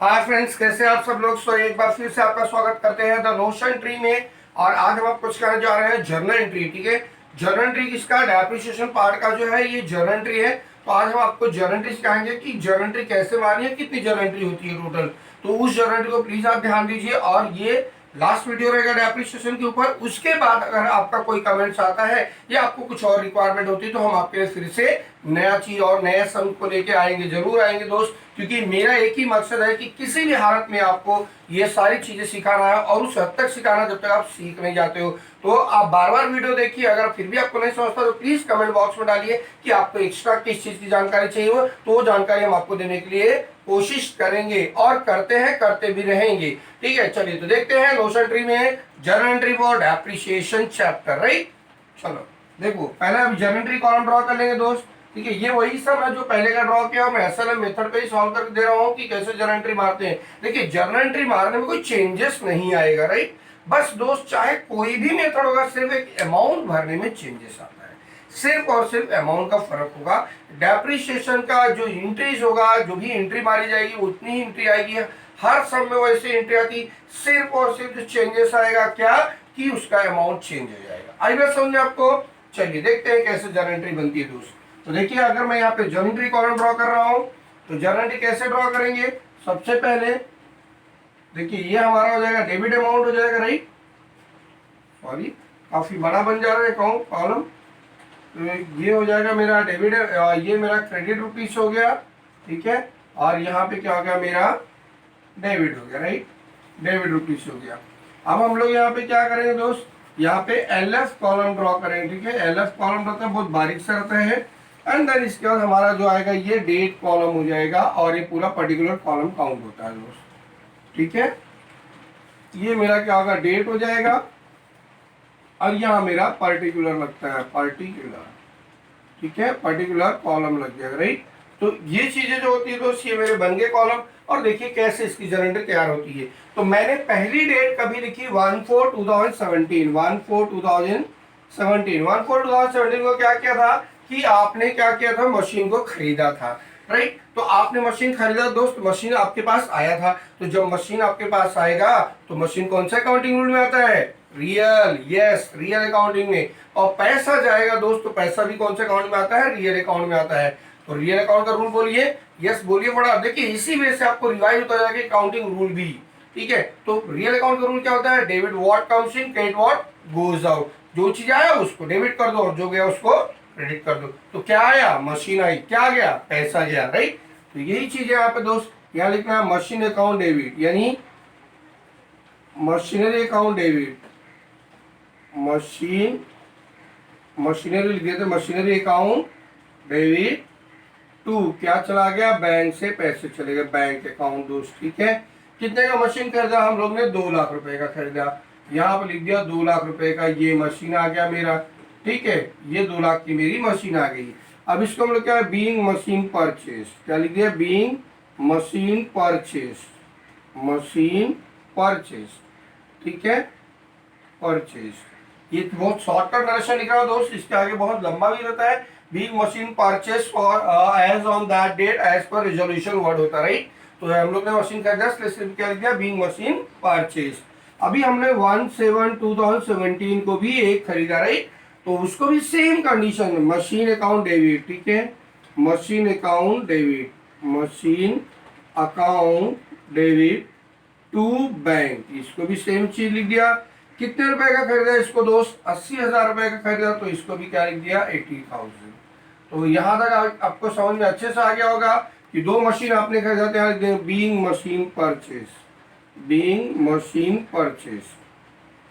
Hi friends, कैसे आप सब लोग। सो एक बार फिर से आपका स्वागत करते हैं द नोशन ट्री में। और आज हम आपको सिखाने जा रहे हैं जर्नल एंट्री। ठीक है, जर्नल एंट्री किसका, डेप्रिसिएशन पार्ट का जो है ये जर्नल एंट्री है। तो आज हम आपको जर्नल एंट्री सिखाएंगे कि जर्नल एंट्री कैसे मारनी है, कितनी जर्नल एंट्री होती है टोटल। तो उस जर्नल एंट्री को प्लीज आप ध्यान दीजिए। और ये लास्ट वीडियो रहेगा डेप्रिसिएशन के ऊपर। उसके बाद अगर आपका कोई कमेंट्स आता है या आपको कुछ और रिक्वायरमेंट होती है तो हम आपके लिए फिर से नया चीज और नया सम को लेके आएंगे, जरूर आएंगे दोस्त। क्योंकि मेरा एक ही मकसद है कि किसी भी हालत में आपको ये सारी चीजें सिखाना है, और उस हद तक सिखाना जब तक आप सीख नहीं जाते हो। तो आप बार बार वीडियो देखिए। अगर फिर भी आपको नहीं समझता तो प्लीज कमेंट बॉक्स में डालिए कि आपको एक्स्ट्रा किस चीज की जानकारी चाहिए हो, तो वो जानकारी हम आपको देने के लिए कोशिश करेंगे और करते हैं, करते भी रहेंगे। ठीक है, चलिए तो देखते हैं नोशन ट्री में journal entry for depreciation chapter. Right, चलो देखो, पहले हम जर्नल एंट्री कॉलम ड्रॉ कर लेंगे दोस्त। ठीक है, ये वही सब है जो पहले का ड्रॉ किया। मैं एसएलएम मेथड पे ही सॉल्व करके दे रहा हूँ कि कैसे जर्नल एंट्री मारते हैं। देखिए, जर्नल एंट्री मारने में कोई चेंजेस नहीं आएगा। राइट, बस दोस्त चाहे कोई भी मेथड होगा, सिर्फ एक अमाउंट भरने में चेंजेस आता है। सिर्फ और सिर्फ अमाउंट का फर्क होगा। डेप्रिसिएशन का जो इंट्रीज होगा, जो भी एंट्री मारी जाएगी उतनी ही एंट्री आएगी। हर सब में वैसे एंट्री आती, सिर्फ और सिर्फ जो चेंजेस आएगा क्या, कि उसका अमाउंट चेंज हो जाएगा। आई बात समझे आपको। चलिए देखते हैं कैसे जर्नल एंट्री बनती है दोस्त। तो देखिए, अगर मैं यहाँ पे जर्नल एंट्री कॉलम ड्रॉ कर रहा हूँ तो जर्नल एंट्री कैसे ड्रॉ करेंगे। सबसे पहले देखिए, ये हमारा हो जाएगा डेबिट अमाउंट हो जाएगा। राइट, सॉरी काफी बड़ा बन जा रहा है अकाउंट कॉलम। तो ये हो जाएगा मेरा डेबिट, ये मेरा क्रेडिट रुपीस हो गया। ठीक है, और यहाँ पे क्या हो गया, मेरा डेबिट हो गया। राइट, डेबिट रुपीस हो गया। अब हम लोग यहाँ पे क्या करेंगे दोस्त, यहाँ पे एलएफ कॉलम ड्रॉ करेंगे। ठीक है, एलएफ कॉलम रहता है, बहुत बारीक से रहता है। एंड देन इसके बाद हमारा जो आएगा ये डेट कॉलम हो जाएगा, और ये पूरा पर्टिकुलर कॉलम काउंट होता है दोस्त। ठीक है, ये मेरा क्या होगा, डेट हो जाएगा, और यहाँ मेरा पर्टिकुलर लगता है, पर्टिकुलर। ठीक है, पर्टिकुलर कॉलम लग जाएगा। राइट, तो ये चीजें जो होती है दोस्त, ये मेरे बन गए कॉलम। और देखिए कैसे इसकी जर्नल एंट्री तैयार होती है। तो मैंने पहली डेट कभी लिखी 1/4/2017। 1/4/2017 को क्या किया था कि आपने क्या किया था, मशीन को खरीदा था। राइट, तो आपने मशीन खरीदा दोस्त, मशीन आपके पास आया था। तो जब मशीन आपके पास आएगा तो मशीन कौन सा अकाउंटिंग रूल में आता है, रियल। यस, रियल अकाउंटिंग में। और पैसा जाएगा दोस्त, तो पैसा भी कौन से अकाउंट में आता है, रियल अकाउंट में आता है। तो रियल अकाउंट का रूल बोलिए। यस बोलिए बड़ा। देखिए, इसी वजह से आपको रिवाइज होता जाएगा अकाउंटिंग रूल भी। ठीक है, तो रियल अकाउंट का रूल क्या होता है, debit what comes in, credit what goes out. जो चीज आया उसको डेबिट कर दो, और जो गया उसको क्रेडिट कर दो। तो क्या आया, मशीन आई, क्या गया, पैसा गया। राइट, तो यही चीज है यहाँ पे दोस्त। यहाँ लिखना है मशीन अकाउंट डेबिट, यानी मशीनरी अकाउंट डेबिट। मशीनरी लिख दिया, मशीनरी अकाउंट डेबिट टू क्या चला गया, बैंक से पैसे चले गए, बैंक अकाउंट दोस्त। ठीक है, कितने का मशीन खरीदा हम लोग ने, 2 लाख रुपए का खरीदा। यहाँ पर लिख दिया 2 लाख रुपए का ये मशीन आ गया मेरा। ठीक है, ये 2 लाख की मेरी मशीन आ गई। अब इसको हम लोग क्या है, बीइंग मशीन परचेज, क्या लिख दिया, being machine purchase, machine purchase. ठीक है, परचेज। ये बहुत शॉर्टकट नरेशन लिखा है दोस्त, इसके आगे बहुत लंबा भी रहता है। Being machine purchase for as on that date as पर रिजोल्यूशन वर्ड होता है। राइट, तो हम लोग ने मशीन खरीदा, क्या लिख दिया, बीइंग मशीन परचेज। अभी हमने 1/7/2017 को भी एक खरीदा। राइट, तो उसको भी सेम कंडीशन में मशीन अकाउंट डेबिट। ठीक है, machine account debit, machine account debit to bank, इसको भी सेम चीज लिख दिया। कितने रुपए का खरीदा इसको दोस्त, 80,000 रुपए का खरीदा, तो इसको भी क्या लिख दिया, 80,000। तो यहां तक आपको समझ में अच्छे से आ गया होगा कि 2 मशीन आपने खरीदा थे, being machine purchase, being machine purchase,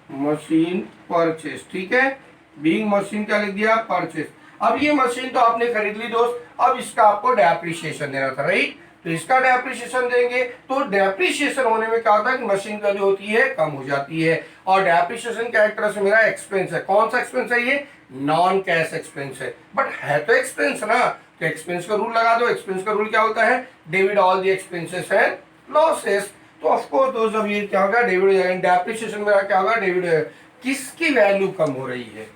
machine purchase. ठीक है, बीइंग मशीन क्या लिख दिया, परचेज। अब ये मशीन तो आपने खरीद ली दोस्त, अब इसका आपको डेप्रिसिएशन देना था। राइट, तो इसका डेप्रिसिएशन देंगे, तो डेप्रिसिएशन होने में क्या होता है, मशीन का जो होती है कम हो जाती है। और डेप्रिसिएशन क्या एक तरह से मेरा एक्सपेंस है। कौन सा एक्सपेंस है, ये नॉन कैश एक्सपेंस है, बट है तो एक्सपेंस ना। तो एक्सपेंस का रूल लगा दो। एक्सपेंस का रूल क्या होता है, debit all the expenses and losses. तो ऑफकोर्स दोस्त, अब ये क्या होगा, डेबिट हो जाएगा। डेप्रिसिएशन मेरा क्या होगा, डेबिट है। किसकी वैल्यू कम हो रही है,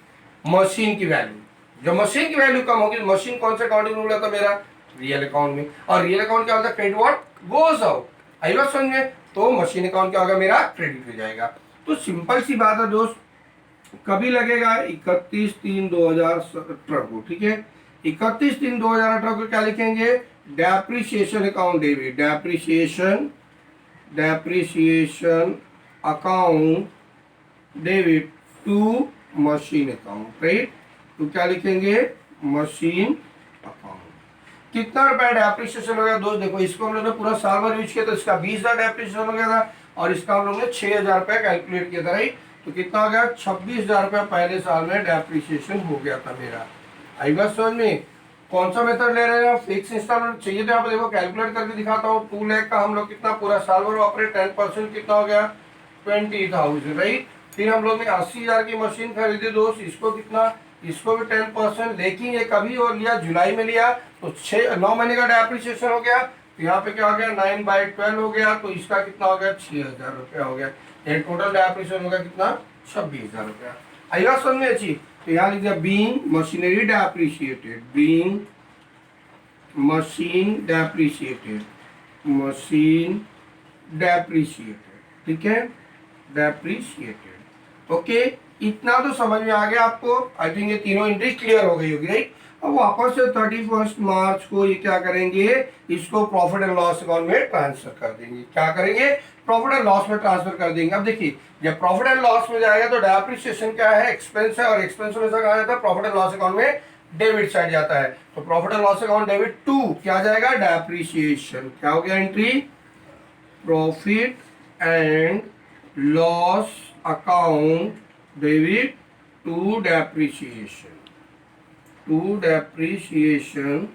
मशीन की वैल्यू। जब मशीन की वैल्यू कम होगी, मशीन कौन सा अकाउंटिंग रूल आता है मेरा, रियल अकाउंट में। और रियल अकाउंट क्या होता है, क्रेडिट व्हाट गोज आउट। आई बात समझ में। तो मशीन अकाउंट क्या होगा मेरा, क्रेडिट हो जाएगा। तो सिंपल सी बात है दोस्त, कभी लगेगा 31/3/2018 को, ठीक है। 31/3/2018 को क्या लिखेंगे, depreciation account debit, depreciation account debit to machine account, right. तो क्या लिखेंगे, मशीन अकाउंट। कितना रुपया डेप्रिसिएशन हो गया दोस्त, देखो इसको हम लोग ने पूरा साल भर यूज किया तो इसका 20,000 डेप्रिसिएशन हो गया था, और इसका हम लोग ने 6,000 रुपया कैलकुलेट किया था, राइट। तो कितना हो गया, 26,000 रुपया पहले साल में डेप्रिसिएशन हो गया था मेरा। आई बात समझ में। कौन सा मेथड ले रहे हैं, फिक्स इंस्टॉलमेंट चाहिए तो यहाँ पे देखो कैलकुलेट करके दिखाता हूँ। 2 लाख का हम लोग कितना पूरा साल भर ऑपरेट, 10% कितना हो गया, 20,000, राइट। फिर हम लोग ने 80,000 की मशीन खरीदी दोस्त, इसको कितना, इसको भी 10%, लेकिन ये कभी और लिया, जुलाई में लिया, तो 9 महीने का डेप्रिसिएशन हो गया। तो यहाँ पे क्या हो गया, 9/12 हो गया, तो इसका कितना हो गया, 6,000 रुपया हो गया। ये टोटल डेप्रिसिएशन हो गया कितना, 26,000 रुपया। आई बात समझ में अच्छी। तो यहाँ लिख दिया being machinery depreciated, being machine depreciated, machine depreciated, ठीक है, डेप्रिसिएटेड। ओके, इतना तो समझ में आ गया आपको। आई थिंक ये तीनों एंट्री क्लियर हो गई होगी, राइट। अब वापस से 31 मार्च को ये क्या करेंगे, इसको प्रॉफिट एंड लॉस अकाउंट में ट्रांसफर कर देंगे। क्या करेंगे, प्रॉफिट एंड लॉस में ट्रांसफर कर देंगे। अब देखिए, जब प्रॉफिट एंड लॉस में जाएगा तो डेप्रिसिएशन क्या है, एक्सपेंस है, और एक्सपेंस में से कहा जाता है प्रॉफिट एंड लॉस अकाउंट में डेबिट साइड जाता है। तो profit and loss account debit to क्या जाएगा, डेप्रिसिएशन। क्या हो गया entry, profit and loss account debit to depreciation, to depreciation,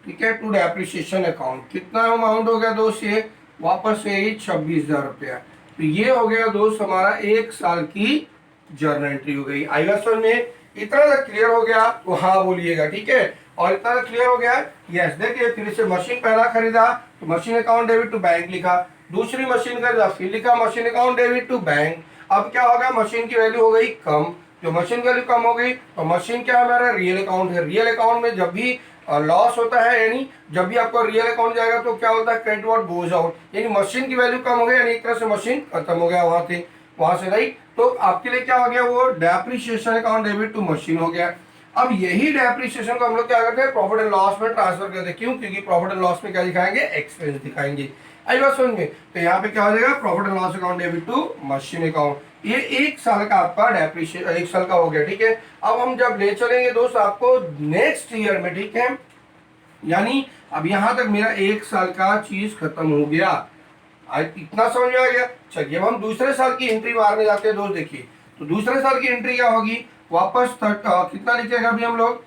ठीक है, टू डेप्रिसिएशन अकाउंट। कितना अमाउंट हो गया दोस्त, ये वापस से ही 26,000 रुपया। तो ये हो गया दोस्त हमारा 1 साल की जर्नल एंट्री हो गई। आई बात समझ में। इतना तक क्लियर हो गया तो हाँ बोलिएगा, ठीक है। और इतना तक क्लियर हो गया, यस। देखिए, फिर से मशीन पहला खरीदा तो machine account debit to bank लिखा, दूसरी मशीन खरीदा फिर लिखा machine account debit to bank. अब क्या होगा, मशीन की वैल्यू हो गई कम, जो मशीन की वैल्यू कम हो गई तो मशीन क्या हमारा रियल अकाउंट है। रियल अकाउंट में जब भी लॉस होता है, यानी जब भी आपको रियल अकाउंट जाएगा तो क्या होता है, क्रेडिट व्हाट गोज आउट, यानी मशीन की वैल्यू कम हो गई, यानी एक तरह से मशीन खत्म हो गया वहां से, राइट। तो आपके लिए क्या हो गया, वो depreciation account debit to machine हो गया। अब यही डेप्रिसिएशन को हम लोग क्या करते हैं, प्रॉफिट एंड लॉस में ट्रांसफर करते हैं। क्यों, क्योंकि प्रॉफिट एंड लॉस में क्या दिखाएंगे, एक्सपेंस दिखाएंगे। आई बात समझ में। तो यहाँ पे क्या हो जाएगा, profit and loss account debit to machine account. ये 1 साल का आपका डेप्रिसिएशन 1 साल का हो गया, ठीक है। अब हम जब ले चलेंगे दोस्त आपको नेक्स्ट ईयर में, ठीक है, यानी अब यहां तक मेरा 1 साल का चीज खत्म हो गया। आज इतना समझ में आ गया। चलिए अब हम दूसरे साल की एंट्री मारने जाते हैं दोस्त। देखिए, तो दूसरे साल की एंट्री क्या होगी, वापस कितना लिखेगा अभी हम लोग,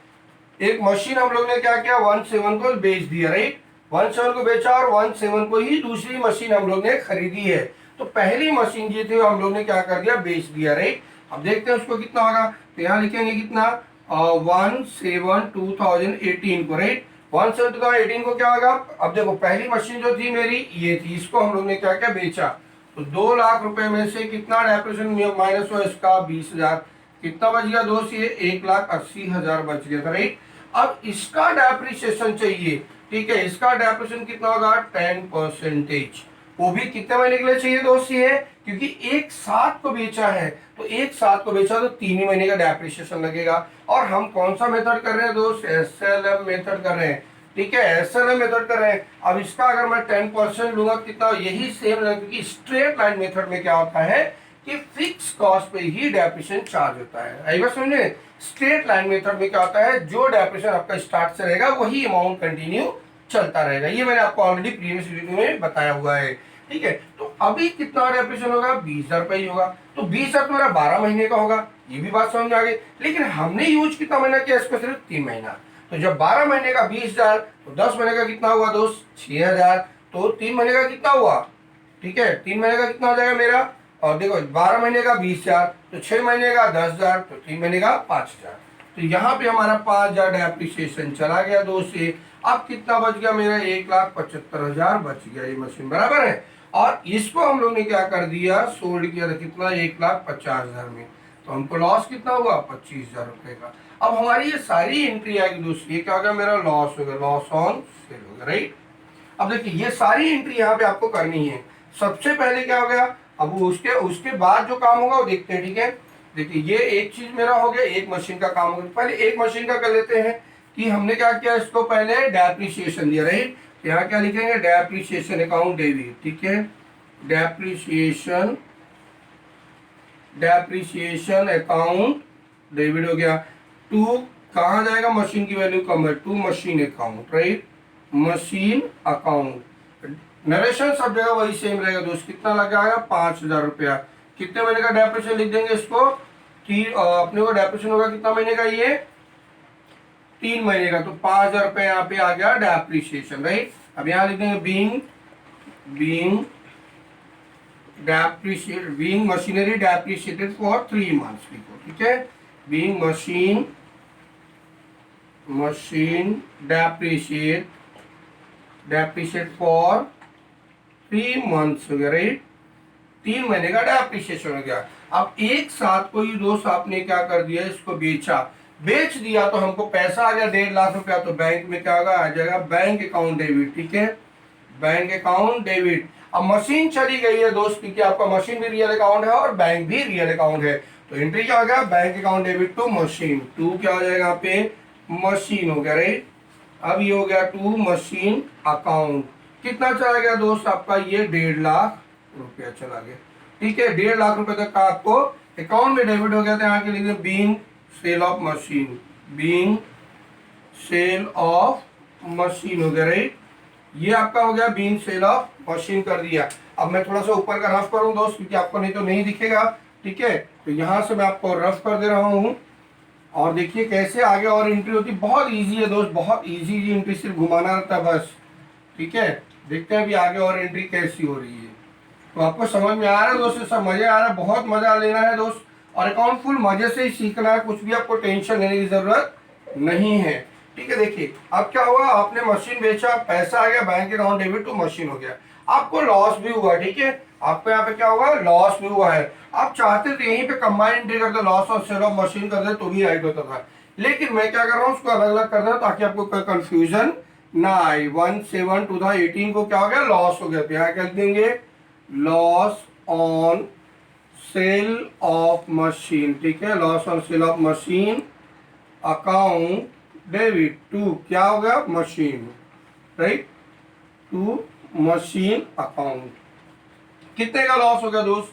एक मशीन हम लोग ने क्या किया, 1/7 को बेच दिया, राइट। 1/7 को बेचा और 1/7 को ही दूसरी मशीन हम लोग ने खरीदी है। तो पहली मशीन जी थी हम लोग ने क्या कर दिया, बेच दिया, राइट। अब देखते हैं उसको कितना होगा। तो यहाँ लिखेंगे कितना, 1/7/2018 को, राइट। 1/7/2018 को क्या होगा। अब देखो, पहली मशीन जो थी मेरी ये थी, इसको हम लोग ने क्या क्या बेचा। तो 2 लाख रुपए में से कितना डेप्रिसिएशन माइनस हुआ, इसका 20,000, कितना बच गया दोस्त, ये 1,80,000 बच गया था, राइट। अब इसका डेप्रिसिएशन चाहिए, ठीक है, इसका डेप्रिसिएशन कितना होगा, 10%। वो भी कितने महीने के लिए चाहिए दोस्त, ये क्योंकि 1 साथ को बेचा है, तो 1 साथ को बेचा तो 3 ही महीने का डेप्रिसिएशन लगेगा। और हम कौन सा मेथड कर रहे हैं दोस्त, SLM मेथड कर रहे हैं, ठीक है, SLM मेथड कर रहे हैं। अब इसका अगर मैं 10% लूंगा कितना, यही सेम, क्योंकि स्ट्रेट लाइन मेथड में क्या होता है कि फिक्स कॉस्ट पे ही डेप्रिसिएशन चार्ज होता है। आई बात समझे। स्ट्रेट लाइन मेथड में क्या होता है, जो डेप्रिसिएशन आपका स्टार्ट से रहेगा वही अमाउंट कंटिन्यू चलता रहेगा। ये मैंने आपको ऑलरेडी प्रीवियस वीडियो में बताया हुआ है, ठीक है। तो अभी कितना डेप्रिसिएशन होगा, 20,000 रुपये ही होगा। तो 20,000 मेरा 12 महीने का होगा, ये भी बात समझ में आ गई। लेकिन हमने यूज कितना महीना किया, इसको सिर्फ 3 महीना। तो जब 12 महीने का 20,000, तो 10 महीने का कितना हुआ दोस्त, 6,000। तो 3 महीने का कितना हुआ, ठीक है, 3 महीने का कितना हो जाएगा मेरा। और देखो, 12 महीने का 20,000, तो 6 महीने का 10,000, तो 3 महीने का 5,000। तो यहाँ पे हमारा 5,000 डेप्रिसिएशन चला गया दोस्त ये। अब कितना बच गया मेरा, 1,75,000 बच गया ये मशीन, बराबर है। और इसको हम लोग ने क्या कर दिया, सोल्ड किया था कितना, 1,50,000 में। तो हमको लॉस कितना हुआ, 25,000 रुपए का। अब हमारी ये सारी एंट्री आएगी दोस्त, ये क्या हो गया मेरा, लॉस हो गया, लॉस ऑन सेल हो गया, राइट। अब देखिए ये सारी एंट्री यहाँ पे आपको करनी है। सबसे पहले क्या हो गया, अब उसके उसके बाद जो काम होगा वो देखते हैं, ठीक है। देखिए ये एक चीज मेरा हो गया, एक मशीन का काम हो गया। पहले एक मशीन का कर लेते हैं कि हमने क्या किया, इसको पहले डेप्रिसिएशन दिया, राइट। यहाँ क्या लिखेंगे, डेप्रिसिएशन अकाउंट डेबिट, ठीक है। डेप्रिसिएशन डेप्रिसिएशन अकाउंट डेबिट हो गया। टू कहाँ जाएगा, मशीन की वैल्यू कम है, to machine account, right, machine account. Narration सब जगह वही सेम रहेगा दोस्त। कितना लग जाएगा, 5,000 रुपया। कितने महीने का डेप्रिसिएशन लिख देंगे इसको, अपने को डेप्रिसिएशन होगा कितना महीने का, ये 3 महीने का। तो 5,000 रुपये यहाँ पे आ गया डेप्रिसिएशन, राइट। अब यहाँ लिख देंगे being machinery depreciated for 3 months, ठीक है। Being machine depreciate for 3 months हो गया, राइट। 3 महीने का डेप्रिसिएशन हो गया। अब एक साथ कोई दोस्त आपने क्या कर दिया, इसको बेच दिया तो हमको पैसा आ गया 1.5 लाख रुपया। तो बैंक में क्या होगा, आ जाएगा बैंक अकाउंट डेबिट, ठीक है, बैंक अकाउंट डेबिट। अब मशीन चली गई है दोस्त, क्योंकि आपका मशीन भी रियल अकाउंट है और बैंक भी रियल अकाउंट है। तो एंट्री क्या हो गया, bank account debit to machine. To क्या हो जाएगा यहाँ पे, मशीन हो गया, राइट। अब ये हो गया टू मशीन अकाउंट। कितना चला गया दोस्त आपका, ये 1.5 लाख रुपया चला गया, ठीक है। 1.5 लाख रुपए तक का आपको अकाउंट में डेबिट हो गया। था यहाँ के लिए being sale of machine, being sale of machine हो गया, राइट। ये आपका हो गया बीइंग सेल ऑफ मशीन कर दिया। अब मैं थोड़ा सा ऊपर का रफ करूं दोस्त, क्योंकि आपको नहीं तो नहीं दिखेगा, ठीक है। तो यहां से मैं आपको रफ कर दे रहा हूं और देखिए कैसे आगे और एंट्री होती है। बहुत इजी है दोस्त, बहुत इजी एंट्री, सिर्फ घुमाना रहता है बस, ठीक है। देखते हैं अभी आगे और एंट्री कैसी हो रही है। तो आपको समझ में आ रहा है दोस्त, सब मजे आ रहा है, बहुत मजा लेना है दोस्त। और अकाउंट फुल मजे से ही सीखना है, कुछ भी आपको टेंशन लेने की जरूरत नहीं है, ठीक है। देखिए अब क्या हुआ, आपने मशीन बेचा, पैसा आ गया bank account debit to machine हो गया। आपको लॉस भी हुआ, ठीक है। आपको यहाँ पे क्या हुआ, लॉस भी हुआ है। आप चाहते तो यहीं पे कंबाइन एंट्री कर दो, लॉस और सेल ऑफ मशीन कर दे तो भी राइट होता था। लेकिन मैं क्या कर रहा हूँ, उसको अलग अलग कर रहा हूँ ताकि आपको कोई कंफ्यूजन ना आए। 1/7/2018 को क्या हो गया, लॉस हो गया। तो यहाँ क्या देंगे, loss on sale of machine, ठीक है। Loss on sale of machine account debit to क्या हो गया, machine, right, to machine account. कितने का लॉस हो गया दोस्त,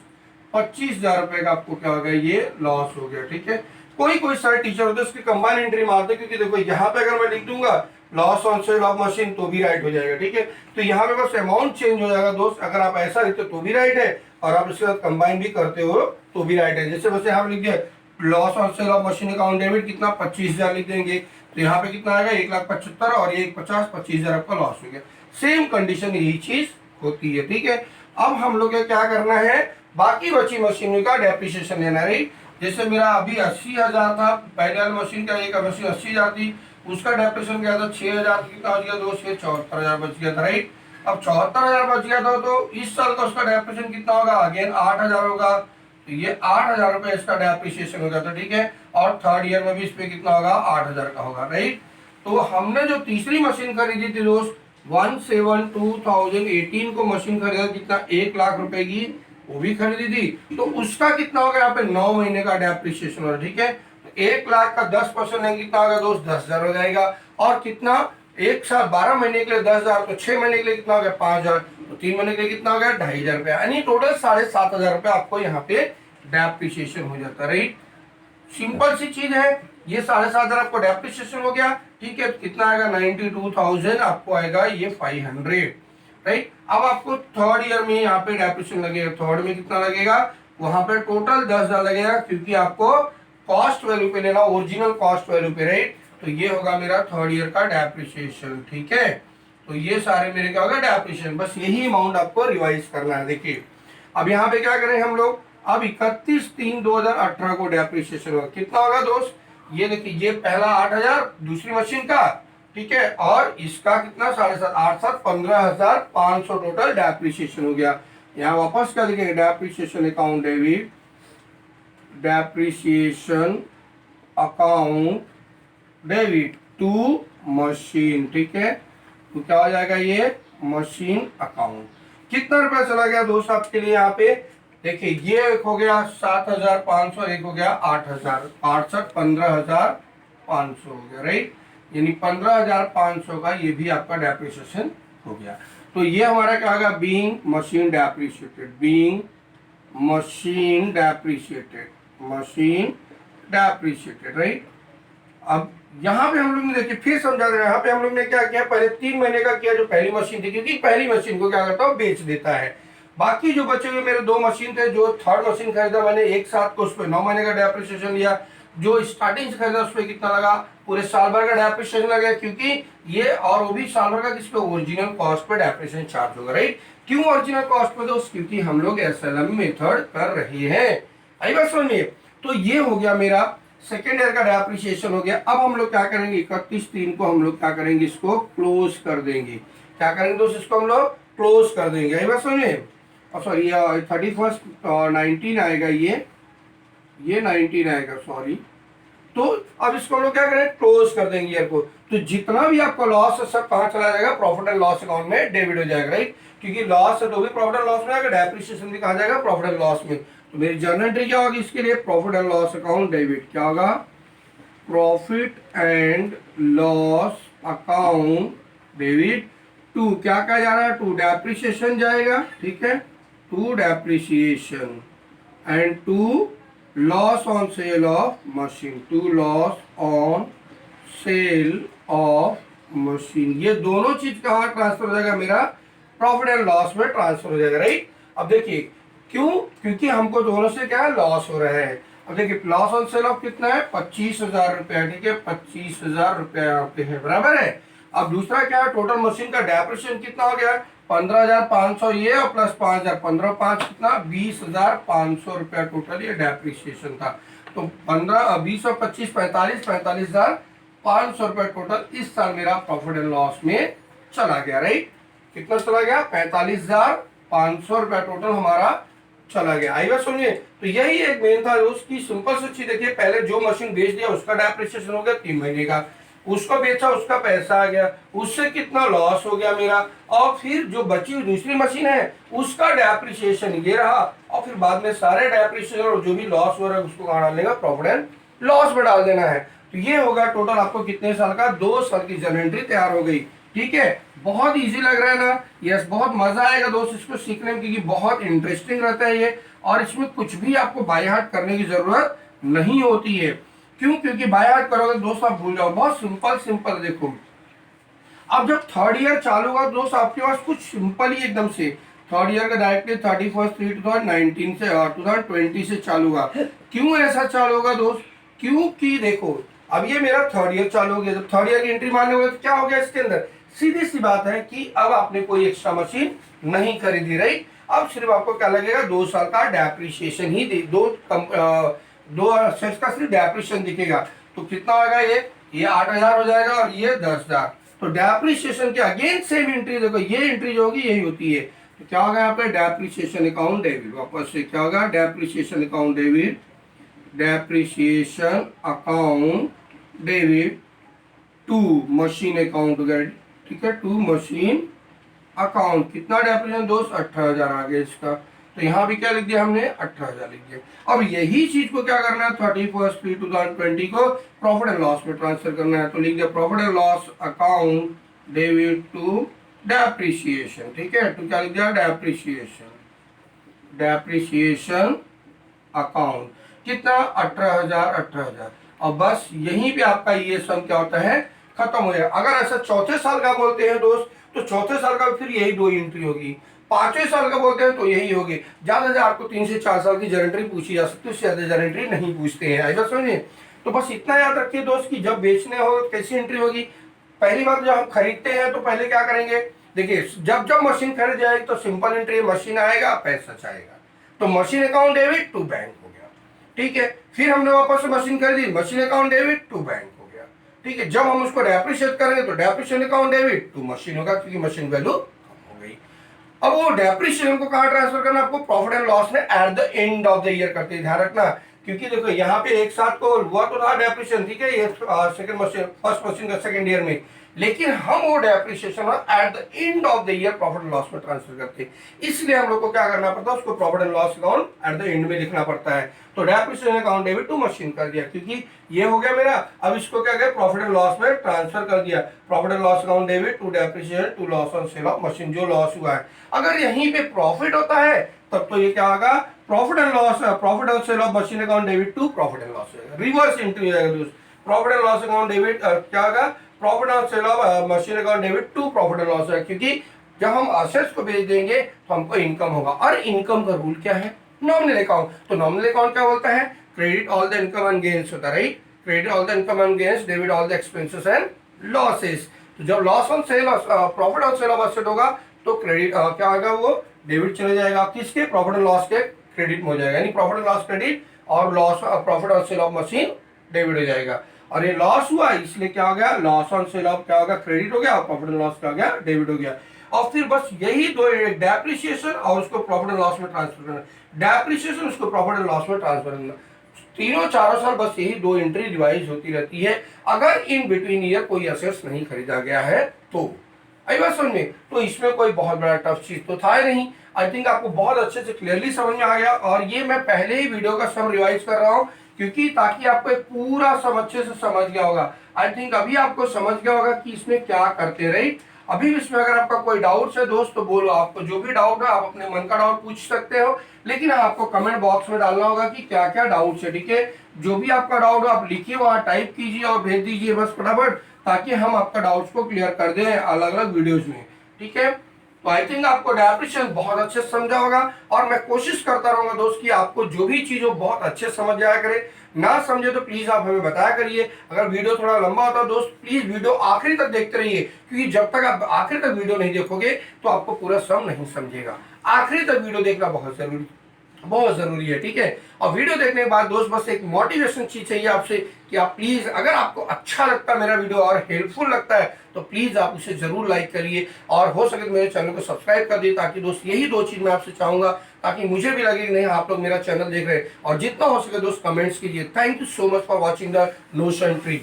25,000 रुपए का आपको क्या हो गया, ये लॉस हो गया, ठीक है। कोई सर टीचर होते उसकी कंबाइन एंट्री मारते, क्योंकि देखो यहाँ पे अगर मैं लिख दूंगा loss on sale of machine तो भी राइट हो जाएगा, ठीक है। तो यहाँ पे बस अमाउंट चेंज हो जाएगा दोस्त। अगर आप ऐसा लिखते तो भी राइट है, और आप इसके साथ कंबाइन भी करते हो तो भी राइट है। जैसे बस यहाँ पे लिख दिया loss on sale of machine account debit कितना, 25,000 लिख देंगे। तो यहाँ पे कितना आएगा, 1,75,000 और ये 50, 25,000 आपका लॉस हो गया। सेम कंडीशन यही चीज होती है, ठीक है। अब हम लोग क्या करना है, बाकी बची मशीनों का डेप्रिसिएशन लेना है, राइट। जैसे मेरा अभी 80,000 था, पहले वाली मशीन का एक मशीन 80,000 थी, उसका डेप्रिसिएशन क्या था 6,000, कितना हो गया दोस्त, 74,000 बच गया था, राइट। अब 74,000 बच गया था, तो इस साल का उसका डेप्रिसिएशन कितना होगा, अगेन 8,000 होगा। तो ये 8,000 रुपए इसका डेप्रिसिएशन हो गया था, ठीक है। और थर्ड ईयर में भी इस पे कितना होगा, 8,000 का होगा, राइट। तो हमने जो तीसरी मशीन खरीदी थी दोस्त 1/7/2018 को मशीन खरीदा, कितना 1 लाख रुपए की वो भी खरीदी थी। तो उसका कितना होगा, यहाँ पे 9 महीने का डेप्रिसिएशन होगा, ठीक है। तो 1 लाख का 10% लेंगे, कितना होगा दोस्त, 10,000 हो जाएगा। और कितना, एक साल 12 महीने के लिए 10,000, तो 6 महीने के लिए कितना हो गया, 5,000, तो 3 महीने के लिए कितना हो गया, 2,500 रुपया। यानी टोटल 7,500 रुपया आपको यहाँ पे डेप्रिसिएशन हो जाता है, राइट। सिंपल सी चीज है, ये 7,500 आपको डेप्रिसिएशन हो गया, ठीक है। कितना आएगा, 92,000 आपको आएगा ये 500, राइट। अब आपको थर्ड ईयर में यहाँ पे डेप्रिसिएशन लगेगा, थर्ड में कितना लगेगा, वहां पे टोटल 10,000 लगेगा, क्योंकि आपको कॉस्ट वैल्यू पे लेना, ओरिजिनल कॉस्ट वैल्यू पे, राइट। तो ये होगा मेरा थर्ड ईयर का डेप्रिसिएशन, ठीक है। तो ये सारे मेरे क्या होगा, डेप्रिसिएशन। बस यही अमाउंट आपको रिवाइज करना है। देखिए अब यहाँ पे क्या करें हम लोग, अब 31/3/2018 को डेप्रिसिएशन होगा, कितना होगा दोस्त, ये देखिए, ये पहला 8,000 दूसरी मशीन का, ठीक है। और इसका कितना, 7,500, 8,7 15,500 टोटल डेप्रिसिएशन हो गया। यहाँ वापस क्या लिखेंगे, depreciation account debit, depreciation account debit to machine, ठीक है। तो क्या हो जाएगा, ये मशीन अकाउंट। कितना रुपया चला गया दोस्त आपके लिए यहाँ पे? देखिए ये एक हो गया 7,500, एक हो गया 8,000, 68, 15,500 हो गया, राइट। यानी 15,500 का ये भी आपका डेप्रिसिएशन हो गया। तो ये हमारा क्या होगा? Being machine depreciated, being machine depreciated, machine depreciated, right. अब यहाँ पे हम लोग ने देखिए फिर समझा दे रहे हैं, यहाँ पे हम लोग ने क्या किया, पहले 3 महीने का किया जो पहली मशीन थी, क्योंकि पहली मशीन को क्या करता हूँ, बेच देता है। बाकी जो बचे हुए मेरे 2 मशीन थे, जो थर्ड मशीन खरीदा मैंने एक साथ, को उस पर 9 महीने का डेप्रिसिएशन लिया। जो स्टार्टिंग से खरीदा उस पर कितना लगा? पूरे साल भर का डेप्रिसिएशन लगा, क्योंकि ये और वो भी साल भर का किस पे? ओरिजिनल कॉस्ट पे डेप्रिसिएशन चार्ज होगा, राइट। क्यों ओरिजिनल कॉस्ट पे? दोस्त क्योंकि हम लोग एसएलएम मेथड कर रहे हैं। आई बात समझ में? तो ये हो गया मेरा सेकेंड ईयर का डेप्रिसिएशन हो गया। अब हम लोग क्या करेंगे, 31/3 को हम लोग क्या करेंगे, इसको क्लोज कर देंगे। क्या करेंगे दोस्त? इसको हम लोग क्लोज कर देंगे। आई बात समझे? सॉरी 31 19 आएगा, ये 19 आएगा, सॉरी। तो अब इसको हम लोग क्या करें, क्लोज कर देंगे ईयर को। तो जितना भी आपका लॉस है सब कहाँ चला जाएगा? प्रॉफिट एंड लॉस अकाउंट में डेबिट हो जाएगा, राइट। क्योंकि लॉस है तो भी प्रॉफिट एंड लॉस में आएगा, डेप्रिसिएशन भी कहाँ जाएगा? प्रॉफिट एंड लॉस में। तो मेरी जर्नल एंट्री क्या होगी इसके लिए? Profit and loss account debit. क्या होगा? Profit and loss account debit to क्या कहा जा रहा है? टू डेप्रिसिएशन जाएगा, ठीक है, to depreciation and to loss on sale of machine, to loss on sale of machine. ये दोनों चीज कहाँ ट्रांसफर हो जाएगा? मेरा प्रॉफिट एंड लॉस में ट्रांसफर हो जाएगा, राइट। अब देखिए क्यों? क्योंकि हमको दोनों से क्या है? लॉस हो रहा है। अब देखिए लॉस ऑन सेल ऑफ कितना है? 25,000 रुपया, ठीक है, 25,000 रुपया यहाँ पे है, बराबर है। अब दूसरा क्या है? टोटल मशीन का डेप्रिसिएशन कितना हो गया? 15,500 ये और प्लस 5,000, 15 5 कितना? 20,500 रुपया टोटल ये डेप्रिसिएशन था। तो 15 20 और 25 45,500 रुपया टोटल इस साल मेरा प्रॉफिट एंड लॉस में चला गया, राइट। कितना चला गया? 45,500 रुपया टोटल हमारा चला गया। आई बात सुनिए। तो यही एक मेन था उसकी सिंपल सी चीज। देखिए पहले जो मशीन बेच दिया उसका डेप्रिसिएशन हो गया 3 महीने का, उसको बेचा उसका पैसा आ गया, उससे कितना लॉस हो गया मेरा, और फिर जो बची हुई दूसरी मशीन है उसका डेप्रिसिएशन ये रहा, और फिर बाद में सारे डेप्रिसिएशन और जो भी लॉस हो रहा है उसको कहाँ डालने? प्रॉफिट एंड लॉस में डाल देना है। तो ये होगा टोटल आपको कितने साल का? 2 साल की जर्नल एंट्री तैयार हो गई, ठीक है। बहुत इजी लग रहा है ना? यस, बहुत मजा आएगा दोस्त इसको सीखने में, क्योंकि बहुत इंटरेस्टिंग रहता है ये, और इसमें कुछ भी आपको बाय हार्ट करने की जरूरत नहीं होती है। क्यों? क्योंकि बाय हार्ट करोगे दोस्त आप भूल जाओ। बहुत सिंपल सिंपल देखो, अब जब थर्ड ईयर चालू होगा दोस्त आपके पास कुछ सिंपल ही एकदम से थर्ड ईयर का डायरेक्टली 31/3/2019 से 2020 से चालू होगा। क्यों ऐसा चालू होगा दोस्त? क्योंकि देखो अब ये मेरा थर्ड ईयर चालू हो गया, जब थर्ड ईयर की एंट्री मारने होगा तो क्या हो गया इसके अंदर? सीधी सी बात है कि अब आपने कोई एक्स्ट्रा मशीन नहीं खरीदी, राइट। अब सिर्फ आपको क्या लगेगा? 2 साल का डेप्रिसिएशन ही दो असेट्स का सिर्फ डेप्रिसिएशन दिखेगा। तो कितना होगा? ये 8,000 हो जाएगा और ये 10,000। तो डेप्रिसिएशन के अगेन सेम एंट्री देखो, ये एंट्री जो होगी यही होती है। तो क्या होगा यहाँ पे? Depreciation account debit. वापस से क्या होगा? Depreciation account debit, depreciation account debit to machine account, ठीक है, टू मशीन अकाउंट। कितना डेप्रिसिएशन दोस्त? 18,000 आ गया इसका। तो यहाँ भी क्या लिख दिया हमने? 18,000 लिख दिया। अब यही चीज को क्या करना है? 31/3/2020 को प्रॉफिट एंड लॉस में ट्रांसफर करना है। तो लिख दिया profit and loss account debit to depreciation, ठीक है। तो क्या लिख दिया? Depreciation, depreciation account. कितना? 18,000 18,000। और बस यहीं पे आपका ये सम क्या होता है? खत्म हो जाएगा। अगर ऐसा चौथे साल का बोलते हैं दोस्त तो चौथे साल का फिर यही 2 एंट्री होगी। 5वें साल का बोलते हैं तो यही होगी। ज्यादा से आपको 3 से 4 साल की जर्नल एंट्री पूछी जा सकती है, उससे ज्यादा जर्नल एंट्री नहीं पूछते हैं। ऐसा समझिए। तो बस इतना याद रखिए दोस्त कि जब बेचने हो तो कैसी एंट्री होगी। पहली बार जब हम खरीदते हैं तो पहले क्या करेंगे? देखिए जब जब मशीन खरीद जाएगी तो सिंपल एंट्री, मशीन आएगा पैसा जाएगा, तो machine account debit to bank हो गया, ठीक है। फिर हमने वापस से मशीन खरीदी, machine account debit to bank हो गया, ठीक है। जब हम उसको डेप्रिशिएट करेंगे तो depreciation account debit to machine होगा, क्योंकि मशीन वैल्यू कम हो गई। अब वो डेप्रिशिएशन को कहाँ ट्रांसफर करना? आपको प्रॉफिट एंड लॉस में eight the end of the year करते हैं, ध्यान रखना। क्योंकि देखो यहाँ पे एक साथ को हुआ तो था डेप्रिशिएशन, ठीक है, ये सेकंड मशीन फर्स्ट मशीन का सेकंड ईयर में, लेकिन हम वो depreciation eight the end of the year profit and loss में ट्रांसफर करते हैं। इसलिए हम लोग को क्या करना पड़ता है, उसको profit and loss account at the end में लिखना पड़ता है। तो depreciation account debit to machine कर दिया, क्योंकि ये हो गया मेरा। अब इसको क्या किया, प्रॉफिट एंड लॉस में ट्रांसफर कर दिया। Profit and loss account debit to depreciation to loss on sale of machine, जो लॉस हुआ है। अगर यहीं पे प्रॉफिट होता है तब तो ये क्या होगा, profit and loss, profit and sale of machine account debit to profit and loss, reverse entry हो जाएगा। Profit and loss account debit क्या होगा, profit and sale of machine account debit to profit and loss है, क्योंकि जब हम assets को बेच देंगे तो हमको इनकम होगा। और इनकम का रूल क्या है, नॉमिनल अकाउंट। तो नॉमिनल अकाउंट क्या बोलता है, credit all the income and gains होता है, right. Credit all the income and gains, debit all the expenses and losses. तो जब loss on cell, profit on sale of asset होगा तो क्रेडिट क्या होगा, वो डेबिट चले जाएगा, किसके, प्रॉफिट एंड लॉस के क्रेडिट में हो जाएगा, यानी प्रॉफिट एंड लॉस क्रेडिट और loss profit on sale of machine debit हो जाएगा। और ये लॉस हुआ इसलिए क्या हो गया, लॉस ऑन सेल ऑफ क्या होगा, क्रेडिट हो गया, और प्रॉफिट एंड लॉस क्या हो गया, डेबिट हो गया। और फिर बस यही दो, डेप्रिसिएशन और उसको प्रॉफिट एंड लॉस में ट्रांसफर करना, डेप्रिसिएशन उसको प्रॉफिट एंड लॉस में ट्रांसफर करना। तीनों चारों साल बस यही दो एंट्री रिवाइज होती रहती है, अगर इन बिटवीन ईयर कोई असेट्स नहीं खरीदा गया है तो। आई बात समझ में। तो इसमें कोई बहुत बड़ा टफ चीज तो था ही नहीं। आई थिंक आपको बहुत अच्छे से क्लियरली समझ में आ गया। और ये मैं पहले ही वीडियो का सम रिवाइज कर रहा हूँ, क्योंकि ताकि आपको एक पूरा सम अच्छे से समझ गया होगा। आई थिंक अभी आपको समझ गया होगा कि इसमें क्या करते, राइट। अभी इसमें अगर आपका कोई डाउट है दोस्त तो बोलो, आपको जो भी डाउट है आप अपने मन का डाउट पूछ सकते हो, लेकिन आपको कमेंट बॉक्स में डालना होगा कि क्या क्या डाउट है, ठीक है। जो भी आपका डाउट है आप लिखिए, वहां टाइप कीजिए और भेज दीजिए बस फटाफट, ताकि हम आपका डाउट्स को क्लियर कर दें अलग अलग वीडियोज में, ठीक है। तो आई थिंक आपको डेप्रिसिएशन बहुत अच्छे से समझा होगा, और मैं कोशिश करता रहूंगा दोस्त कि आपको जो भी चीज हो बहुत अच्छे से समझ जाया करे। ना समझे तो प्लीज आप हमें बताया करिए। अगर वीडियो थोड़ा लंबा होता है दोस्त, प्लीज वीडियो आखिरी तक देखते रहिए, क्योंकि जब तक आप आखिरी तक वीडियो नहीं देखोगे तो आपको पूरा सम नहीं समझेगा। आखिरी तक वीडियो देखना बहुत जरूरी है, ठीक है। और वीडियो देखने के बाद दोस्त बस एक मोटिवेशन चीज चाहिए आपसे कि आप प्लीज, अगर आपको अच्छा लगता है मेरा वीडियो और हेल्पफुल लगता है तो प्लीज आप उसे जरूर लाइक करिए, और हो सके तो मेरे चैनल को सब्सक्राइब कर दिए, ताकि दोस्त यही दो चीज मैं आपसे चाहूंगा, ताकि मुझे भी लगे कि नहीं आप लोग मेरा चैनल देख रहे हैं। और जितना हो सके दोस्त कमेंट्स कीजिए। Thank you so much for watching the notion tree.